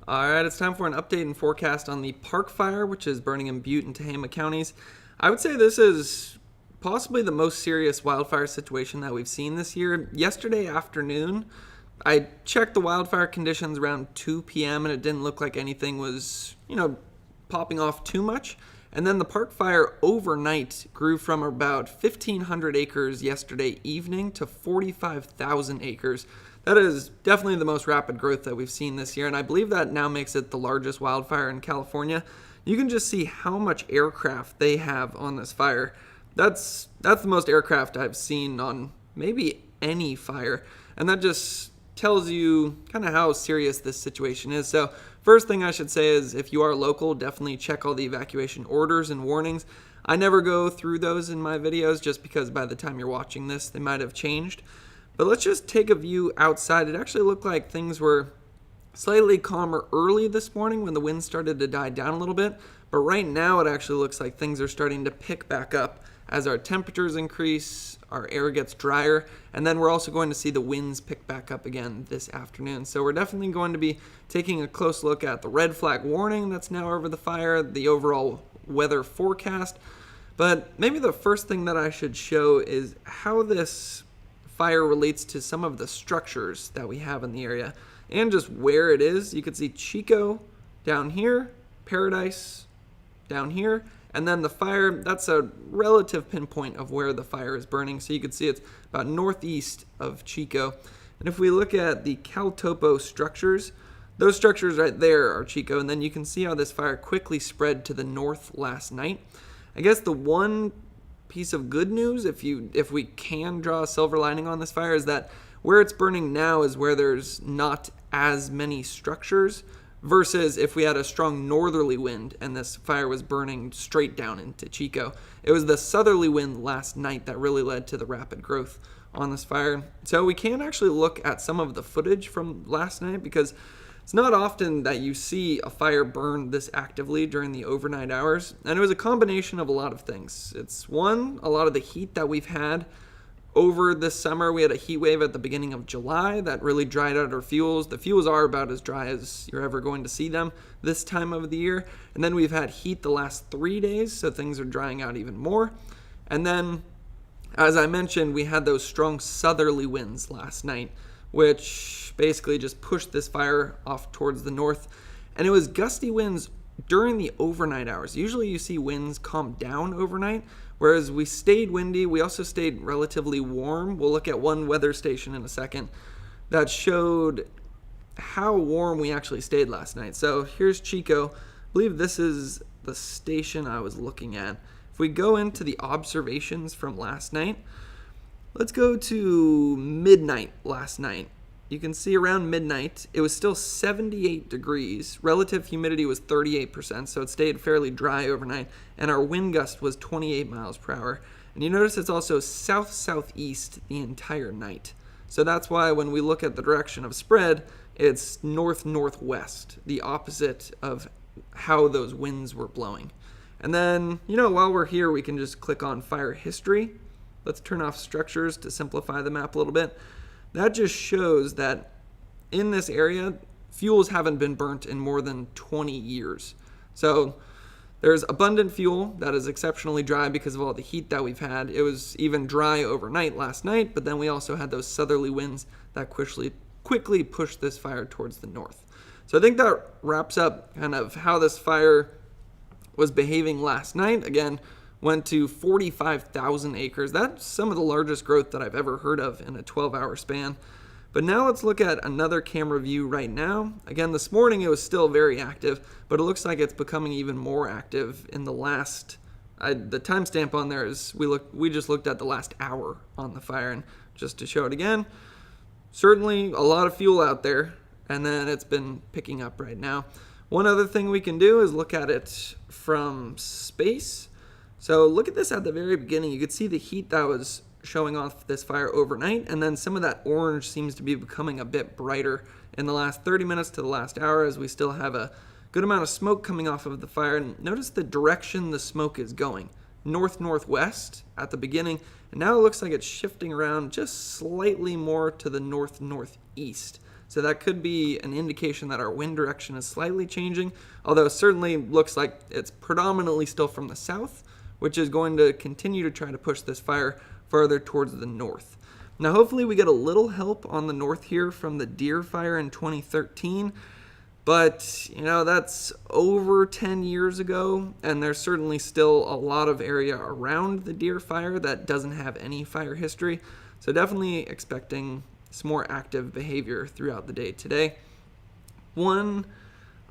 All right, it's time for an update and forecast on the park fire, which is burning in Butte and Tehama Counties. I would say this is possibly the most serious wildfire situation that we've seen this year. Yesterday afternoon, I checked the wildfire conditions around 2 p.m. and it didn't look like anything was, popping off too much. And then the park fire overnight grew from about 1,500 acres yesterday evening to 45,000 acres. That is definitely the most rapid growth that we've seen this year, and I believe that now makes it the largest wildfire in California. You can just see how much aircraft they have on this fire. That's the most aircraft I've seen on maybe any fire, and that just tells you kind of how serious this situation is. So first thing I should say is if you are local, definitely check all the evacuation orders and warnings. I never go through those in my videos just because by the time you're watching this, they might have changed. But let's just take a view outside. It actually looked like things were slightly calmer early this morning when the wind started to die down a little bit. But right now it actually looks like things are starting to pick back up as our temperatures increase, our air gets drier, and then we're also going to see the winds pick back up again this afternoon. So we're definitely going to be taking a close look at the red flag warning that's now over the fire, the overall weather forecast. But maybe the first thing that I should show is how this fire relates to some of the structures that we have in the area and just where it is. You can see Chico down here, Paradise down here, and then the fire, that's a relative pinpoint of where the fire is burning. So you can see it's about northeast of Chico. And if we look at the CalTopo structures, those structures right there are Chico, and then you can see how this fire quickly spread to the north last night. I guess the one piece of good news, if we can draw a silver lining on this fire, is that where it's burning now is where there's not as many structures versus if we had a strong northerly wind and this fire was burning straight down into Chico. It was the southerly wind last night that really led to the rapid growth on this fire. So we can actually look at some of the footage from last night because it's not often that you see a fire burn this actively during the overnight hours, and it was a combination of a lot of things. It's one, a lot of the heat that we've had over this summer. We had a heat wave at the beginning of July that really dried out our fuels. The fuels are about as dry as you're ever going to see them this time of the year. And then we've had heat the last 3 days, so things are drying out even more. And then, as I mentioned, we had those strong southerly winds last night, which basically just pushed this fire off towards the north. And it was gusty winds during the overnight hours. Usually you see winds calm down overnight, whereas we stayed windy. We also stayed relatively warm. We'll look at one weather station in a second that showed how warm we actually stayed last night. So here's Chico. I believe this is the station I was looking at. If we go into the observations from last night, let's go to midnight last night. You can see around midnight, it was still 78 degrees. Relative humidity was 38%, so it stayed fairly dry overnight. And our wind gust was 28 miles per hour. And you notice it's also south-southeast the entire night. So that's why when we look at the direction of spread, it's north-northwest, the opposite of how those winds were blowing. And then, while we're here, we can just click on fire history. Let's turn off structures to simplify the map a little bit. That just shows that in this area, fuels haven't been burnt in more than 20 years. So there's abundant fuel that is exceptionally dry because of all the heat that we've had. It was even dry overnight last night, but then we also had those southerly winds that quickly pushed this fire towards the north. So I think that wraps up kind of how this fire was behaving last night. Again, went to 45,000 acres. That's some of the largest growth that I've ever heard of in a 12-hour span. But now let's look at another camera view right now. Again, this morning it was still very active, but it looks like it's becoming even more active in the last, the timestamp on there is, we just looked at the last hour on the fire. And just to show it again, certainly a lot of fuel out there, and then it's been picking up right now. One other thing we can do is look at it from space. So look at this at the very beginning. You could see the heat that was showing off this fire overnight, and then some of that orange seems to be becoming a bit brighter in the last 30 minutes to the last hour as we still have a good amount of smoke coming off of the fire. And notice the direction the smoke is going. North-northwest at the beginning, and now it looks like it's shifting around just slightly more to the north-northeast. So that could be an indication that our wind direction is slightly changing, although it certainly looks like it's predominantly still from the south, which is going to continue to try to push this fire further towards the north. Now, hopefully we get a little help on the north here from the deer fire in 2013, but, that's over 10 years ago, and there's certainly still a lot of area around the deer fire that doesn't have any fire history, so definitely expecting some more active behavior throughout the day today. One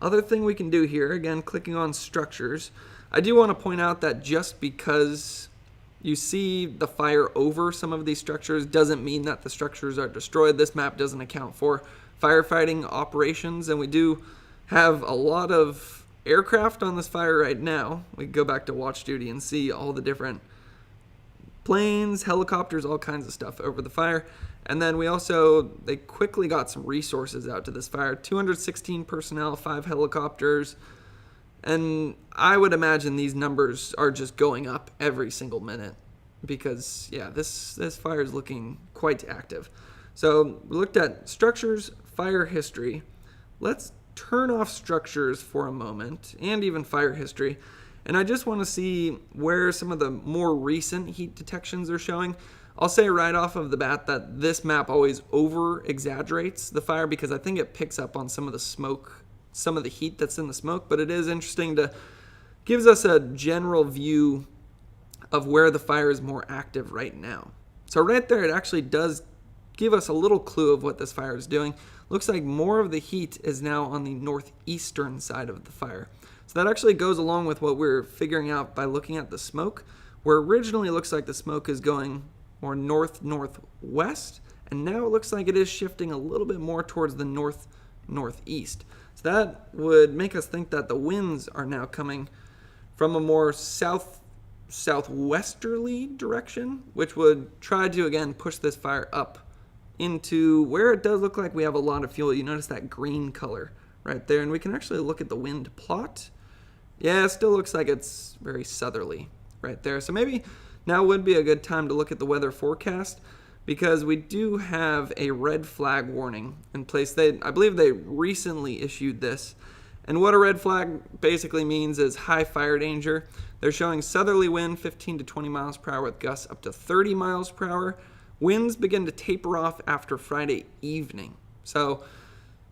other thing we can do here, again, clicking on structures, I do want to point out that just because you see the fire over some of these structures doesn't mean that the structures are destroyed. This map doesn't account for firefighting operations, and we do have a lot of aircraft on this fire right now. We can go back to watch duty and see all the different planes, helicopters, all kinds of stuff over the fire. And then they quickly got some resources out to this fire. 216 personnel, 5 helicopters, and I would imagine these numbers are just going up every single minute because, this fire is looking quite active. So we looked at structures, fire history. Let's turn off structures for a moment and even fire history. And I just want to see where some of the more recent heat detections are showing. I'll say right off of the bat that this map always over-exaggerates the fire because I think it picks up on some of the smoke, some of the heat that's in the smoke, but it is interesting gives us a general view of where the fire is more active right now. So right there, it actually does give us a little clue of what this fire is doing. Looks like more of the heat is now on the northeastern side of the fire. So that actually goes along with what we're figuring out by looking at the smoke, where originally it looks like the smoke is going more north-northwest, and now it looks like it is shifting a little bit more towards the north-northeast. So that would make us think that the winds are now coming from a more southwesterly direction, which would try to, again, push this fire up into where it does look like we have a lot of fuel. You notice that green color right there, and we can actually look at the wind plot. Yeah, it still looks like it's very southerly right there. So maybe now would be a good time to look at the weather forecast because we do have a red flag warning in place. I believe they recently issued this. And what a red flag basically means is high fire danger. They're showing southerly wind 15 to 20 miles per hour with gusts up to 30 miles per hour. Winds begin to taper off after Friday evening. So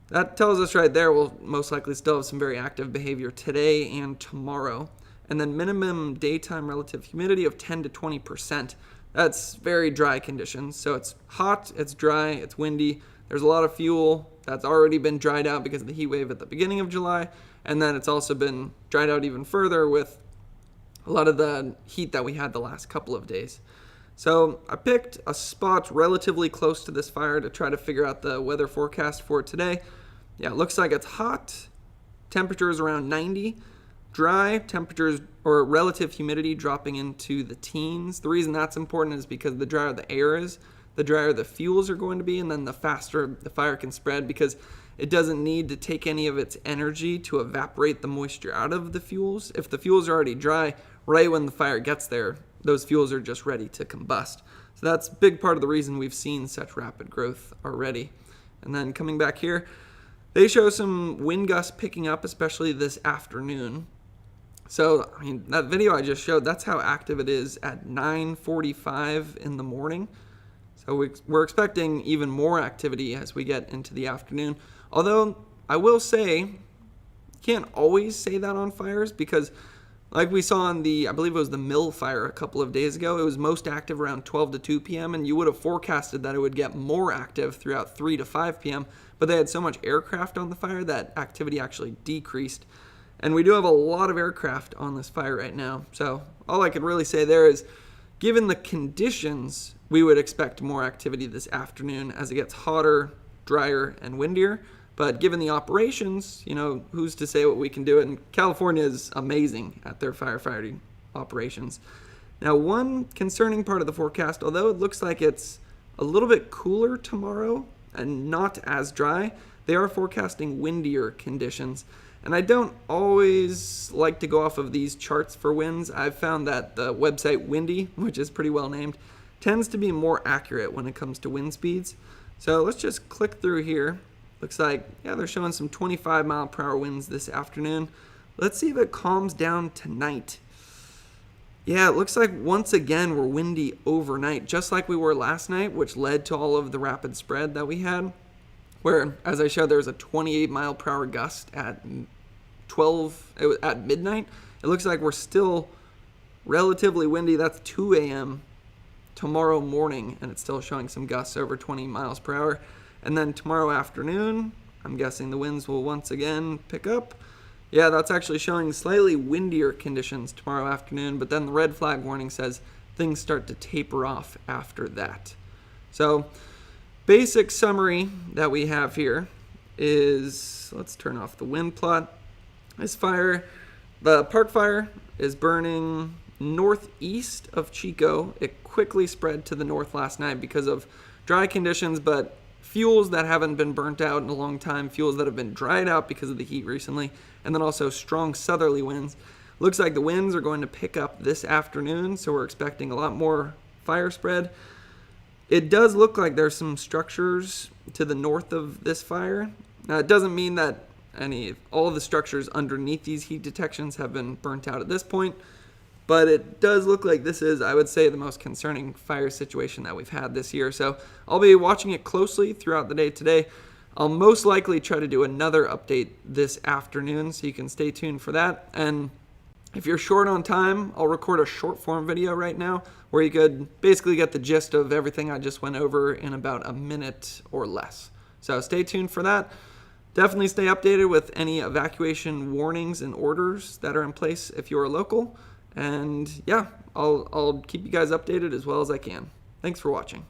that tells us right there we'll most likely still have some very active behavior today and tomorrow. And then minimum daytime relative humidity of 10 to 20%. That's very dry conditions. So it's hot, it's dry, it's windy. There's a lot of fuel that's already been dried out because of the heat wave at the beginning of July. And then it's also been dried out even further with a lot of the heat that we had the last couple of days. So I picked a spot relatively close to this fire to try to figure out the weather forecast for today. Yeah, it looks like it's hot. Temperatures around 90. Dry, temperatures or relative humidity dropping into the teens. The reason that's important is because the drier the air is, the drier the fuels are going to be, and then the faster the fire can spread because it doesn't need to take any of its energy to evaporate the moisture out of the fuels. If the fuels are already dry, right when the fire gets there, those fuels are just ready to combust. So that's a big part of the reason we've seen such rapid growth already. And then coming back here, they show some wind gusts picking up, especially this afternoon. So, that video I just showed, that's how active it is at 9:45 in the morning. So we're expecting even more activity as we get into the afternoon. Although, I will say, you can't always say that on fires because like we saw on I believe it was the mill fire a couple of days ago, it was most active around 12 to 2 p.m. and you would have forecasted that it would get more active throughout 3 to 5 p.m. But they had so much aircraft on the fire that activity actually decreased. And we do have a lot of aircraft on this fire right now. So all I could really say there is, given the conditions, we would expect more activity this afternoon as it gets hotter, drier, and windier. But given the operations, who's to say what we can do? And California is amazing at their firefighting operations. Now, one concerning part of the forecast, although it looks like it's a little bit cooler tomorrow and not as dry, they are forecasting windier conditions. And I don't always like to go off of these charts for winds. I've found that the website Windy, which is pretty well named, tends to be more accurate when it comes to wind speeds. So let's just click through here Looks like, yeah, they're showing some 25-mile-per-hour winds this afternoon. Let's see if it calms down tonight. Yeah, it looks like once again we're windy overnight, just like we were last night, which led to all of the rapid spread that we had, where, as I showed, there was a 28-mile-per-hour gust at midnight. It looks like we're still relatively windy. That's 2 a.m. tomorrow morning, and it's still showing some gusts over 20 miles per hour. And then tomorrow afternoon, I'm guessing the winds will once again pick up. Yeah, that's actually showing slightly windier conditions tomorrow afternoon, but then the red flag warning says things start to taper off after that. So, basic summary that we have here is, let's turn off the wind plot. This fire, the park fire, is burning northeast of Chico. It quickly spread to the north last night because of dry conditions, but fuels that haven't been burnt out in a long time, fuels that have been dried out because of the heat recently, and then also strong southerly winds. Looks like the winds are going to pick up this afternoon, so we're expecting a lot more fire spread. It does look like there's some structures to the north of this fire. Now, it doesn't mean that all of the structures underneath these heat detections have been burnt out at this point, but it does look like this is, I would say, the most concerning fire situation that we've had this year. So I'll be watching it closely throughout the day today. I'll most likely try to do another update this afternoon, so you can stay tuned for that. And if you're short on time, I'll record a short form video right now where you could basically get the gist of everything I just went over in about a minute or less. So stay tuned for that. Definitely stay updated with any evacuation warnings and orders that are in place if you're local. And yeah, I'll keep you guys updated as well as I can. Thanks for watching.